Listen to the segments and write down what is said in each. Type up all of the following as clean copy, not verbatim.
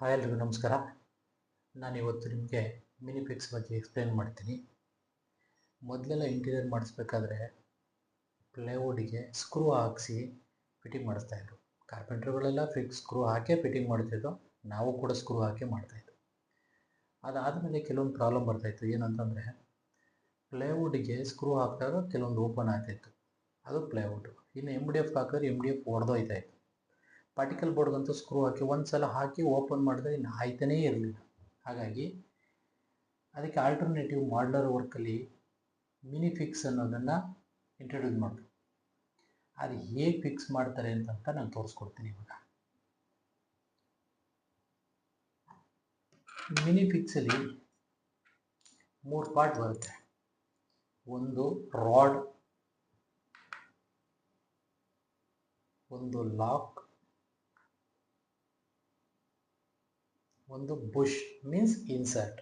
Hi ಎಲ್ರಿಗೂ ನಮಸ್ಕಾರ. ನಾನಿವತ್ತು ನಿಮಗೆ ಮಿನಿಫಿಕ್ಸ್ ಬಗ್ಗೆ ಎಕ್ಸ್ಪ್ಲೇನ್ ಮಾಡ್ತೀನಿ. ಮೊದಲೆಲ್ಲ ಇಂಟೀರಿಯರ್ ಮಾಡಿಸ್ಬೇಕಾದ್ರೆ ಪ್ಲೈವುಡ್ಗೆ ಸ್ಕ್ರೂ ಹಾಕಿಸಿ ಫಿಟ್ಟಿಂಗ್ ಮಾಡಿಸ್ತಾಯಿದ್ರು. ಕಾರ್ಪೆಂಟ್ರುಗಳೆಲ್ಲ ಸ್ಕ್ರೂ ಹಾಕೇ ಫಿಟ್ಟಿಂಗ್ ಮಾಡ್ತಿದ್ರು, ನಾವು ಕೂಡ ಸ್ಕ್ರೂ ಹಾಕಿ ಮಾಡ್ತಾಯಿದ್ವಿ. ಅದಾದಮೇಲೆ ಕೆಲವೊಂದು ಪ್ರಾಬ್ಲಮ್ ಬರ್ತಾಯಿತ್ತು. ಏನಂತಂದರೆ ಪ್ಲೈವುಡ್ಗೆ ಸ್ಕ್ರೂ ಹಾಕಿದಾಗ ಕೆಲವೊಂದು ಓಪನ್ ಆಗ್ತಾಯಿತ್ತು, ಅದು ಪ್ಲೈವುಡ್. ಇನ್ನು MDF ಹಾಕಿದ್ರೆ MDF ಒಡೆದೋಯ್ತಾಯಿತ್ತು. ಪಾರ್ಟಿಕಲ್ ಬೋರ್ಡ್ಗಂತೂ ಸ್ಕ್ರೂ ಹಾಕಿ ಒಂದು ಸಲ ಹಾಕಿ ಓಪನ್ ಮಾಡಿದ್ರೆ ಇನ್ನು ಆಯ್ತಾನೇ ಇರಲಿಲ್ಲ. ಹಾಗಾಗಿ ಅದಕ್ಕೆ ಆಲ್ಟರ್ನೇಟಿವ್ ಮಾಡ್ಲರ್ ವರ್ಕಲ್ಲಿ ಮಿನಿಫಿಕ್ಸ್ ಅನ್ನೋದನ್ನು ಇಂಟ್ರೊಡ್ಯೂಸ್ ಮಾಡಿದ್ರು. ಅದು ಹೇಗೆ ಫಿಕ್ಸ್ ಮಾಡ್ತಾರೆ ಅಂತ ನಾನು ತೋರಿಸ್ಕೊಡ್ತೀನಿ. ಇವಾಗ ಮಿನಿಫಿಕ್ಸಲ್ಲಿ 3 ಪಾರ್ಟ್ ಬರುತ್ತೆ. ಒಂದು ರಾಡ್, ಒಂದು ಲಾಕ್, ಒಂದು ಬುಷ್ ಮೀನ್ಸ್ ಇನ್ಸರ್ಟ್.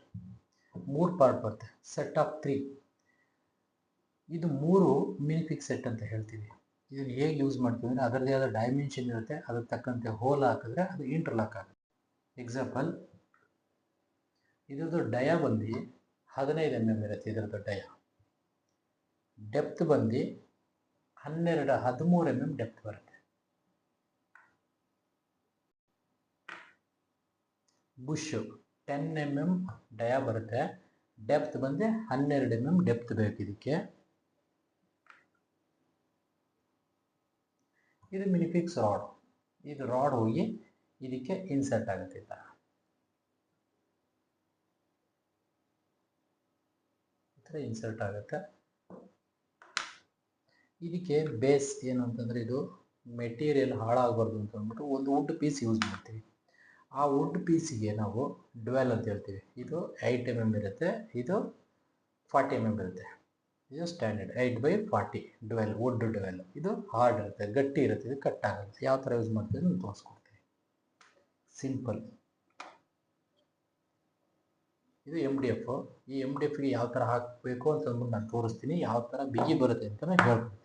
3 ಪಾರ್ಟ್ ಬರುತ್ತೆ. Set of 3. ಇದು 3 ಮಿನಿಫಿಕ್ಸ್ ಸೆಟ್ ಅಂತ ಹೇಳ್ತೀವಿ. ಇದನ್ನು ಹೇಗೆ ಯೂಸ್ ಮಾಡ್ತೀವಿ ಅಂದರೆ ಅದರದೇ ಆದ ಡೈಮೆನ್ಷನ್ ಇರುತ್ತೆ, ಅದರ ತಕ್ಕಂತೆ ಹೋಲ್ ಹಾಕಿದ್ರೆ ಅದು ಇಂಟರ್ಲಾಕ್ ಆಗುತ್ತೆ. ಎಕ್ಸಾಂಪಲ್, ಇದ್ರದ್ದು ಡಯ ಬಂದು 15 mm ಇರುತ್ತೆ. ಇದರದ್ದು ಡಯ ಡೆಪ್ತ್ ಬಂದು 13 mm ಡೆಪ್ತ್ ಬರುತ್ತೆ. ಬುಷ್ 10 mm ಡಯ ಬರುತ್ತೆ, ಡೆಪ್ತ್ ಬಂದು 12 mm ಡೆಪ್ತ್ ಬೇಕು ಇದಕ್ಕೆ. ಇದು ಮಿನಿಫಿಕ್ಸ್ ರಾಡ್. ಇದು ರಾಡ್ ಹೋಗಿ ಇದಕ್ಕೆ ಇನ್ಸರ್ಟ್ ಆಗುತ್ತೆ. ಈ ಥರ ಇನ್ಸರ್ಟ್ ಆಗುತ್ತೆ. ಇದಕ್ಕೆ ಬೇಸ್ ಏನು ಅಂತಂದರೆ, ಇದು ಮೆಟೀರಿಯಲ್ ಹಾಳಾಗಬಾರ್ದು ಅಂತ ಅಂದ್ಬಿಟ್ಟು ಒಂದು ವುಡ್ ಪೀಸ್ ಯೂಸ್ ಮಾಡ್ತೀವಿ. ಆ ವುಡ್ ಪೀಸಿಗೆ ನಾವು ಡ್ವೆಲ್ ಅಂತ ಹೇಳ್ತೀವಿ. ಇದು 8 mm ಇರುತ್ತೆ, ಇದು 40 mm ಇರುತ್ತೆ. ಇದು standard 8x40 dowel, wood dowel. ಇದು ಹಾರ್ಡ್ ಇರುತ್ತೆ, ಗಟ್ಟಿ ಇರುತ್ತೆ, ಇದು ಕಟ್ ಆಗುತ್ತೆ. ಯಾವ ಥರ ಯೂಸ್ ಮಾಡ್ತೀವಿ ನಾನು ತೋರಿಸ್ಕೊಡ್ತೀನಿ. ಸಿಂಪಲ್. ಇದು MDF. ಈ MDFಗೆ ಯಾವ ಥರ ಹಾಕಬೇಕು ಅಂತ ಅಂದ್ಬಿಟ್ಟು ನಾನು ತೋರಿಸ್ತೀನಿ. ಯಾವ ಥರ ಬಿಗಿ ಬರುತ್ತೆ ಅಂತ ನಾನು ಹೇಳ್ಕೊಡ್ತೀನಿ.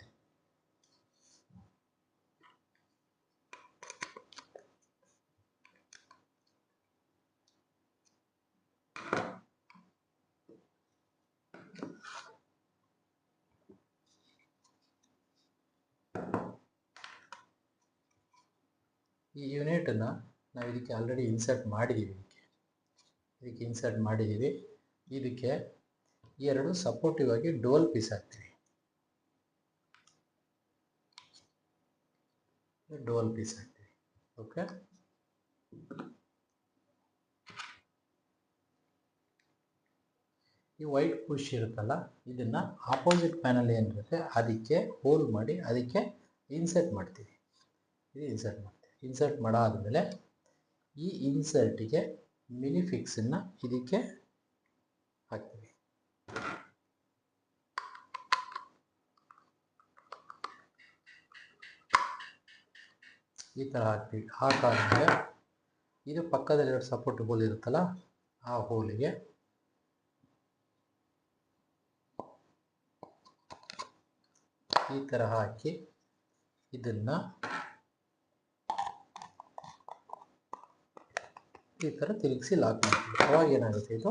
ಈ ಯೂನಿಟನ್ನು ನಾವು ಇದಕ್ಕೆ ಆಲ್ರೆಡಿ ಇನ್ಸರ್ಟ್ ಮಾಡಿದ್ದೀವಿ. ಇದಕ್ಕೆ ಇನ್ಸರ್ಟ್ ಮಾಡಿದ್ದೀವಿ. ಇದಕ್ಕೆ 2 ಸಪೋರ್ಟಿವ್ ಆಗಿ ಡೋಲ್ ಪೀಸ್ ಹಾಕ್ತೀವಿ. ಡೋಲ್ ಪೀಸ್ ಹಾಕ್ತೀವಿ. ಓಕೆ. ಈ ವೈಟ್ ಪುಷ್ ಇರುತ್ತಲ್ಲ, ಇದನ್ನು ಆಪೋಸಿಟ್ ಪ್ಯಾನಲ್ ಏನಿರುತ್ತೆ ಅದಕ್ಕೆ ಹೋಲ್ ಮಾಡಿ ಅದಕ್ಕೆ ಇನ್ಸರ್ಟ್ ಮಾಡ್ತೀವಿ. ಇದು ಇನ್ಸರ್ಟ್ ಮಾಡ್ತೀವಿ. ಇನ್ಸರ್ಟ್ ಮಾಡಾದಮೇಲೆ ಈ ಇನ್ಸರ್ಟಿಗೆ ಮಿನಿಫಿಕ್ಸನ್ನು ಇದಕ್ಕೆ ಹಾಕ್ತೀವಿ. ಈ ಥರ ಹಾಕ್ತೀವಿ. ಹಾಕಾದ್ಮೇಲೆ ಇದು ಪಕ್ಕದಲ್ಲಿ 2 ಸಪೋರ್ಟ್ ಹೋಲ್ ಇರುತ್ತಲ್ಲ, ಆ ಹೋಲಿಗೆ ಈ ಥರ ಹಾಕಿ ಇದನ್ನು ಈ ಥರ ತಿರುಗಿಸಿ ಲಾಕ್ ಮಾಡ್ತೀವಿ. ಅವಾಗ ಏನಾಗುತ್ತೆ, ಇದು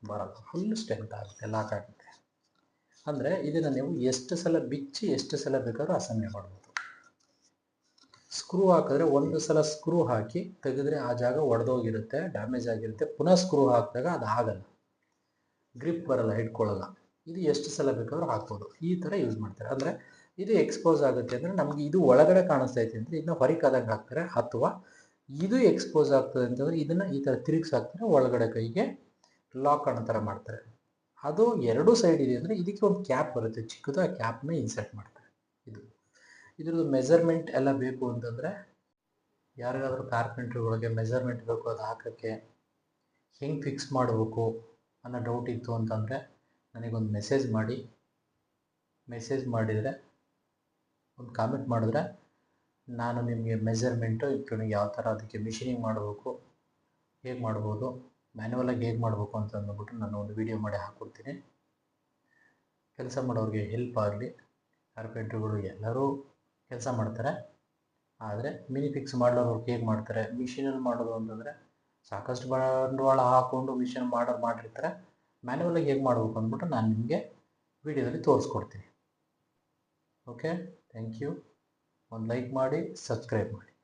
ಬರಲ್ಲ, ಫುಲ್ ಸ್ಟ್ರೆಂತ್ ಆಗುತ್ತೆ, ಲಾಕ್ ಆಗುತ್ತೆ. ಅಂದರೆ ಇದನ್ನು ನೀವು ಎಷ್ಟು ಸಲ ಬಿಚ್ಚಿ ಎಷ್ಟು ಸಲ ಬೇಕಾದ್ರೂ ಅಸೆಂಬ್ಲಿ ಮಾಡ್ಬೋದು. ಸ್ಕ್ರೂ ಹಾಕಿದ್ರೆ ಒಂದು ಸಲ ಸ್ಕ್ರೂ ಹಾಕಿ ತೆಗೆದ್ರೆ ಆ ಜಾಗ ಒಡೆದೋಗಿರುತ್ತೆ, ಡ್ಯಾಮೇಜ್ ಆಗಿರುತ್ತೆ. ಪುನಃ ಸ್ಕ್ರೂ ಹಾಕಿದಾಗ ಅದು ಆಗಲ್ಲ, ಗ್ರಿಪ್ ಬರಲ್ಲ, ಹಿಡ್ಕೊಳ್ಳಲ್ಲ. ಇದು ಎಷ್ಟು ಸಲ ಬೇಕಾದ್ರೂ ಹಾಕ್ಬೋದು. ಈ ಥರ ಯೂಸ್ ಮಾಡ್ತಾರೆ. ಅಂದರೆ ಇದು ಎಕ್ಸ್ಪೋಸ್ ಆಗುತ್ತೆ ಅಂದರೆ ನಮಗೆ ಇದು ಒಳಗಡೆ ಕಾಣಿಸ್ತೈತೆ ಅಂದರೆ ಇದನ್ನ ಹೊರಕಾದಂಗೆ ಹಾಕ್ತಾರೆ, ಅಥವಾ ಇದು ಎಕ್ಸ್ಪೋಸ್ ಆಗ್ತದೆ ಅಂತಂದರೆ ಇದನ್ನು ಈ ಥರ ತಿರುಗಿಸಿ ಹಾಕ್ತಾರೆ, ಒಳಗಡೆ ಕೈಗೆ ಲಾಕ್ ಅನ್ನೋ ಥರ ಮಾಡ್ತಾರೆ. ಅದು 2 ಸೈಡ್ ಇದೆ ಅಂದರೆ ಇದಕ್ಕೆ ಒಂದು ಕ್ಯಾಪ್ ಬರುತ್ತೆ ಚಿಕ್ಕದು, ಆ ಕ್ಯಾಪ್ನ ಇನ್ಸರ್ಟ್ ಮಾಡ್ತಾರೆ. ಇದ್ರದ್ದು ಮೆಜರ್ಮೆಂಟ್ ಎಲ್ಲ ಬೇಕು ಅಂತಂದರೆ, ಯಾರಿಗಾದ್ರೂ ಕಾರ್ಪೆಂಟ್ರುಗಳಿಗೆ ಮೆಜರ್ಮೆಂಟ್ ಬೇಕು ಅದು ಹಾಕೋಕ್ಕೆ, ಹೆಂಗೆ ಫಿಕ್ಸ್ ಮಾಡಬೇಕು ಅನ್ನೋ ಡೌಟ್ ಇತ್ತು ಅಂತಂದರೆ ನನಗೊಂದು ಮೆಸೇಜ್ ಮಾಡಿ. ಮೆಸೇಜ್ ಮಾಡಿದರೆ ಒಂದು ಕಾಮೆಂಟ್ ಮಾಡಿದ್ರೆ ನಾನು ನಿಮಗೆ ಮೆಜರ್ಮೆಂಟು ನನಗೆ ಯಾವ ಥರ ಅದಕ್ಕೆ ಮಿಷಿನಿಂಗ್ ಮಾಡಬೇಕು, ಹೇಗೆ ಮಾಡ್ಬೋದು, ಮ್ಯಾನ್ಯುವಲಾಗಿ ಹೇಗೆ ಮಾಡಬೇಕು ಅಂತ ಅಂದ್ಬಿಟ್ಟು ನಾನು ಒಂದು ವಿಡಿಯೋ ಮಾಡಿ ಹಾಕ್ಕೊಡ್ತೀನಿ. ಕೆಲಸ ಮಾಡೋರಿಗೆ ಹೆಲ್ಪ್ ಆಗಲಿ. ಕಾರ್ಪೆಂಟ್ರುಗಳು ಎಲ್ಲರೂ ಕೆಲಸ ಮಾಡ್ತಾರೆ, ಆದರೆ ಮಿನಿಫಿಕ್ಸ್ ಮಾಡೋರು ಹೇಗೆ ಮಾಡ್ತಾರೆ, ಮಿಷಿನಲ್ಲಿ ಮಾಡೋದು ಅಂತಂದರೆ ಸಾಕಷ್ಟು ಬಂಡವಾಳ ಹಾಕ್ಕೊಂಡು ಮಿಷನ್ ಮಾಡಿರ್ತಾರೆ. ಮ್ಯಾನ್ಯುವಲಾಗಿ ಹೇಗೆ ಮಾಡಬೇಕು ಅಂದ್ಬಿಟ್ಟು ನಾನು ನಿಮಗೆ ವಿಡಿಯೋದಲ್ಲಿ ತೋರಿಸ್ಕೊಡ್ತೀನಿ. Okay, thank you. ಒಂದು ಲೈಕ್ ಮಾಡಿ, ಸಬ್ಸ್ಕ್ರೈಬ್ ಮಾಡಿ.